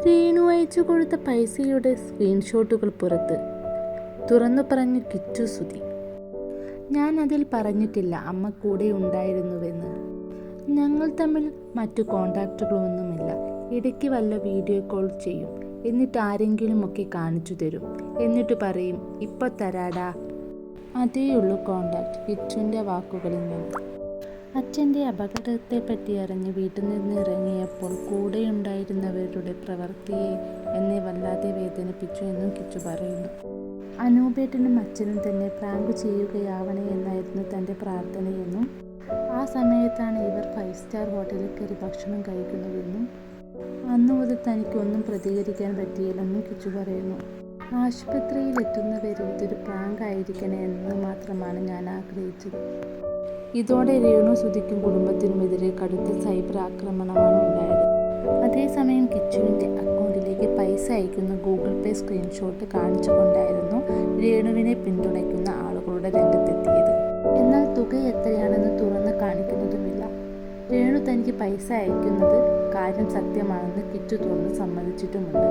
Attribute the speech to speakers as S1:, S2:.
S1: രേണു അയച്ചു കൊടുത്ത പൈസയുടെ സ്ക്രീൻഷോട്ടുകൾ പുറത്ത്. തുറന്നു പറഞ്ഞു കിച്ചു സുധി. ഞാൻ അതിൽ പറഞ്ഞിട്ടില്ല അമ്മ കൂടെ ഉണ്ടായിരുന്നുവെന്ന്. ഞങ്ങൾ തമ്മിൽ മറ്റു കോണ്ടാക്റ്റുകളൊന്നുമില്ല. ഇടയ്ക്ക് വല്ല വീഡിയോ കോൾ ചെയ്യും. എന്നിട്ട് ആരെങ്കിലുമൊക്കെ കാണിച്ചു തരും. എന്നിട്ട് പറയും ഇപ്പം തരാടാ. അതേയുള്ളൂ കോണ്ടാക്ട്. കിച്ചുവിൻ്റെ വാക്കുകളിൽ നിന്ന്. അച്ഛൻ്റെ അപകടത്തെപ്പറ്റി അറിഞ്ഞ് വീട്ടിൽ നിന്ന് ഇറങ്ങിയപ്പോൾ കൂടെയുണ്ടായിരുന്നവരുടെ പ്രവൃത്തിയെ എന്നെ വല്ലാതെ വേദനിപ്പിച്ചു എന്നും കിച്ചു പറയുന്നു. അനൂപേട്ടനും അച്ഛനും തന്നെ പ്രാങ്ക് ചെയ്യുകയാവണേ എന്നായിരുന്നു തൻ്റെ പ്രാർത്ഥനയെന്നും ആ സമയത്താണ് ഇവർ 5 സ്റ്റാർ ഹോട്ടലിൽ കയറി ഭക്ഷണം കഴിക്കുന്നതെന്നും അന്നു മുതൽ തനിക്കൊന്നും പ്രതികരിക്കാൻ പറ്റിയില്ലെന്നും കിച്ചു പറയുന്നു. ആശുപത്രിയിൽ എത്തുന്നവരെ ഇതൊരു പ്രാങ്ക് ആയിരിക്കണേ എന്ന് മാത്രമാണ് ഞാൻ ആഗ്രഹിച്ചത്. ഇതോടെ രേണു സുധിക്കും കുടുംബത്തിനുമെതിരെ കടുത്ത സൈബർ ആക്രമണമാണ് ഉണ്ടായത്. അതേസമയം കിച്ചുവിൻ്റെ അക്കൗണ്ടിലേക്ക് പൈസ അയക്കുന്ന ഗൂഗിൾ പേ സ്ക്രീൻഷോട്ട് കാണിച്ചുകൊണ്ടായിരുന്നു രേണുവിനെ പിന്തുണയ്ക്കുന്ന ആളുകളുടെ രംഗത്തെത്തിയത്. എന്നാൽ തുക എത്രയാണെന്ന് തുറന്ന് കാണിക്കുന്നതുമില്ല. രേണു തനിക്ക് പൈസ അയക്കുന്നത് കാര്യം സത്യമാണെന്ന് കിച്ചു തുറന്ന് സമ്മതിച്ചിട്ടുമുണ്ട്.